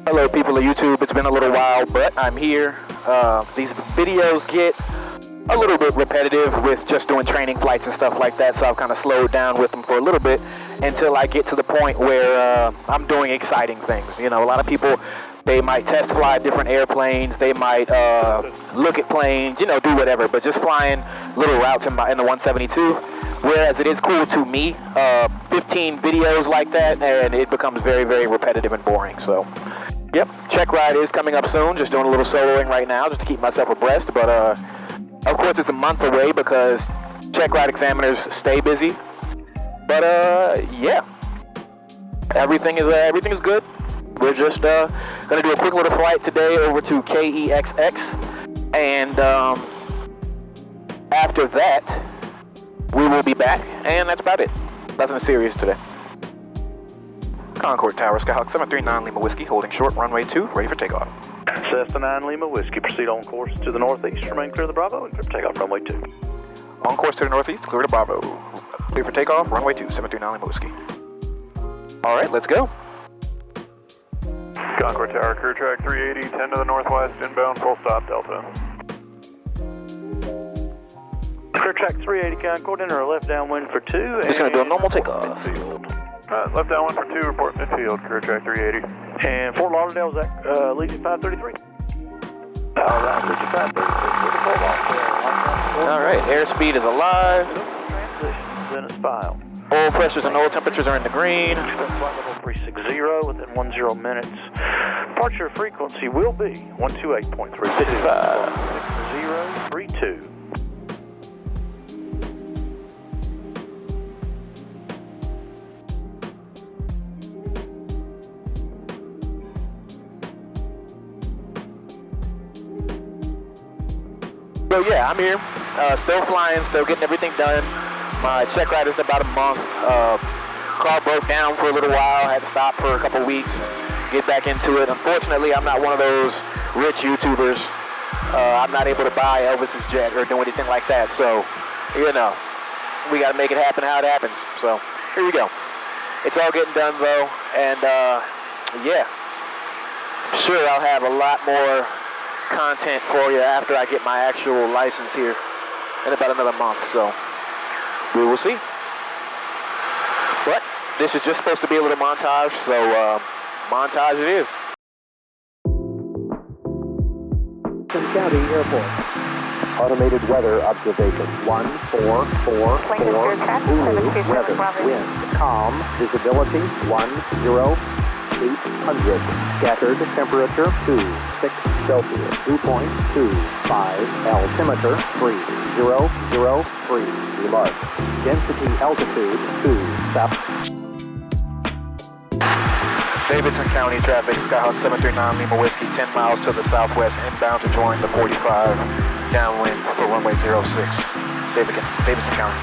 Hello people of YouTube, it's been a little while, but I'm here. These videos get a little bit repetitive with just doing training flights and stuff like that, so I've kind of slowed down with them for a little bit until I get to the point where I'm doing exciting things. You know, a lot of people, they might test fly different airplanes, they might look at planes, you know, do whatever, but just flying little routes in the 172. Whereas it is cool to me, 15 videos like that, and it becomes very, very repetitive and boring. So, yep, check ride is coming up soon. Just doing a little soloing right now just to keep myself abreast. But, of course, it's a month away because check ride examiners stay busy. But, yeah, everything is good. We're just going to do a quick little flight today over to KEXX. And after that, we will be back, and that's about it. Nothing serious today. Concord Tower, Skyhawk 739 Lima Whiskey, holding short, runway 2, ready for takeoff. Cessna 9 Lima Whiskey, proceed on course to the northeast, remain clear of the Bravo, and clear for takeoff, runway 2. On course to the northeast, clear to Bravo. Clear for takeoff, runway 2, 739 Lima Whiskey. All right, let's go. Concord Tower, crew track 380, 10 to the northwest, inbound, full stop, Delta. Clear track 380 Concord, enter a left downwind for 2. Just going to do a normal takeoff. Left downwind for 2, report midfield, clear track 380. And Fort Lauderdale's at Legion 533. All right, Legion 533. All right, airspeed is alive. Transitions in a spile. Oil pressures and oil temperatures are in the green. Flight level 360 within 10 minutes. Departure frequency will be 128.32. 6032. So yeah, I'm here, still flying, still getting everything done. My check ride is about a month. Car broke down for a little while, had to stop for a couple weeks and get back into it. Unfortunately, I'm not one of those rich YouTubers. I'm not able to buy Elvis's jet or do anything like that. So, you know, we got to make it happen how it happens. So, here we go. It's all getting done though, and yeah, I'm sure I'll have a lot more content for you after I get my actual license here in about another month, so we will see. But this is just supposed to be a little montage, so montage it is. Davidson County Airport. Automated weather observation. 1444 Zulu weather. Wind calm. Visibility 10800. Scattered temperature 26 Celsius. Dew point 25. Altimeter 3003. Remark. Density altitude 2. Stop. Davidson County traffic, Skyhawk 739 Lima Whiskey, 10 miles to the southwest, inbound to join the 45, downwind for runway 06, Davidson County.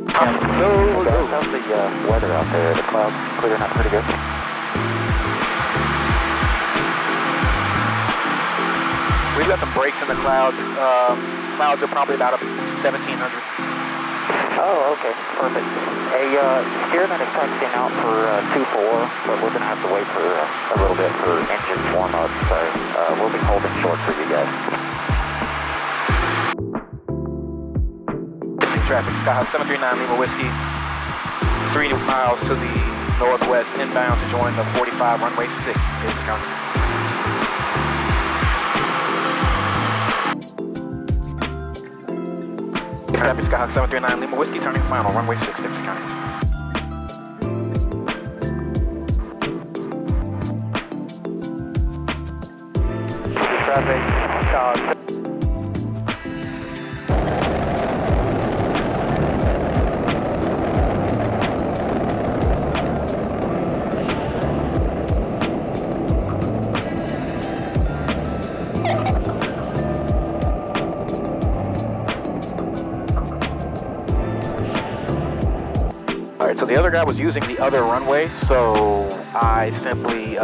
How's the weather out there? The clouds clearing up pretty good. We've got some breaks in the clouds. Clouds are probably about 1,700. Oh, okay, perfect. Hey, Steerman is taxiing out for 2-4, but we're going to have to wait for a little bit for engine warm-up, so we'll be holding short for you guys. Traffic, Skyhawk 739 Lima Whiskey, 3 miles to the northwest, inbound to join the 45, runway 6, Davidson County. Traffic, Skyhawk 739 Lima Whiskey, turning final, runway 6, Davidson County. Traffic, Skyhawk. Alright, so the other guy was using the other runway, so I simply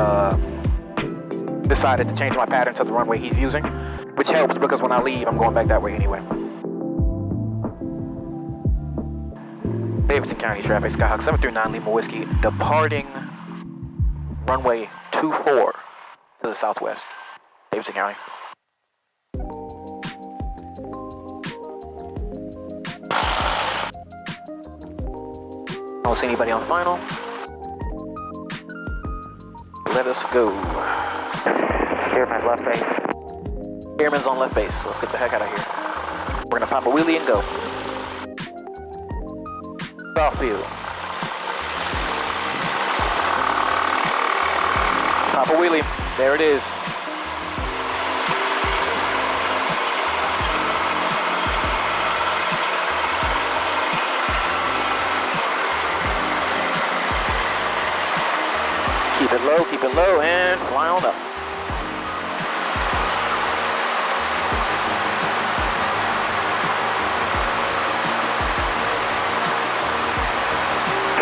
decided to change my pattern to the runway he's using, which helps because when I leave, I'm going back that way anyway. Davidson County traffic, Skyhawk 739 Lima Whiskey, departing runway 24 to the southwest, Davidson County. Don't see anybody on final. Let us go. Airman's left base. Airman's on left base. Let's get the heck out of here. We're gonna pop a wheelie and go. Southfield. Pop a wheelie. There it is. Keep it low, and fly on up.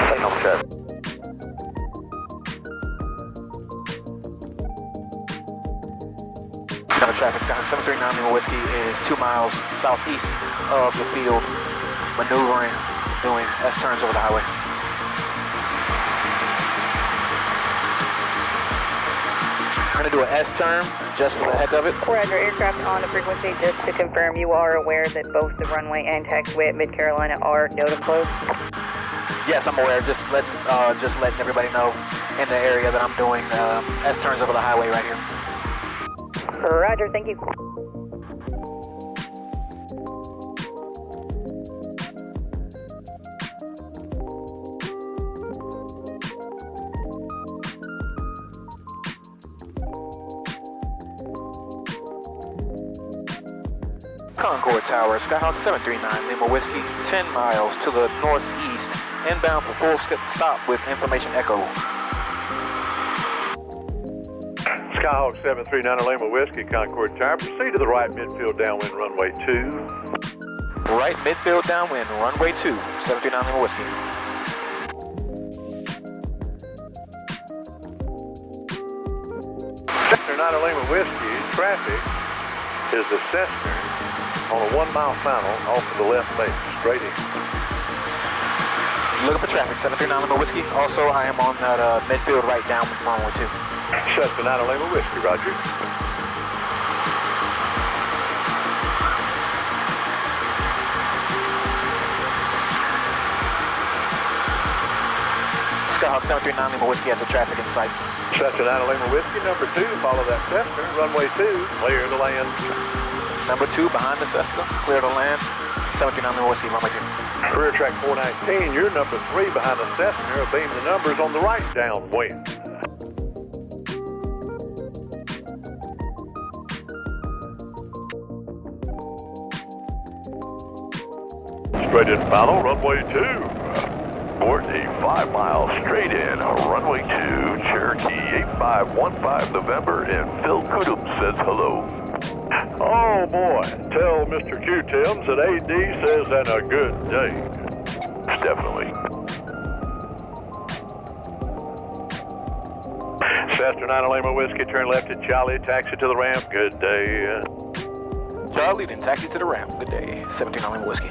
Signal check. Traffic, Skyhawk 739 Lima Whiskey is 2 miles southeast of the field, maneuvering, doing S-turns over the highway. We're going to do an S-turn just for the heck of it. Roger, aircraft on the frequency. Just to confirm, you are aware that both the runway and taxiway at Mid-Carolina are NOTAM closed? Yes, I'm aware. Just letting everybody know in the area that I'm doing S-turns over the highway right here. Roger, thank you. Concord Tower, Skyhawk 739 Lima Whiskey, 10 miles to the northeast, inbound for full stop with information echo. Skyhawk 739 Lima Whiskey, Concord Tower. Proceed to the right midfield downwind runway 2. Right midfield downwind, runway 2, 739 Lima Whiskey. Cessna 9 Lima Whiskey, traffic is the Cessna on a 1 mile final off to the left base, straight in. Looking for traffic, 739 Lima Whiskey. Also, I am on that midfield right downwind runway 2. Cessna 9 Lima Whiskey, roger. Skyhawk 739 Lima Whiskey at the traffic in sight. Cessna 9 Lima Whiskey, number 2, follow that Cessna, runway 2, clear to land. Number 2 behind the Cessna, clear to land. 739 Lima Whiskey, runway 2. Career track 419, you're number 3 behind the Cessna, obeying the numbers on the right downwind. Straight in final, runway 2. Courtney, 5 miles straight in, runway 2, Cherokee 8515 November, and Phil Kudum says hello. Oh boy, tell Mr. Q-Tims that AD says and a good day. Definitely. Cessna 9 Lima Whiskey, turn left at Charlie, taxi to the ramp, good day. Charlie, then taxi to the ramp. Good day, 739 Lima Whiskey.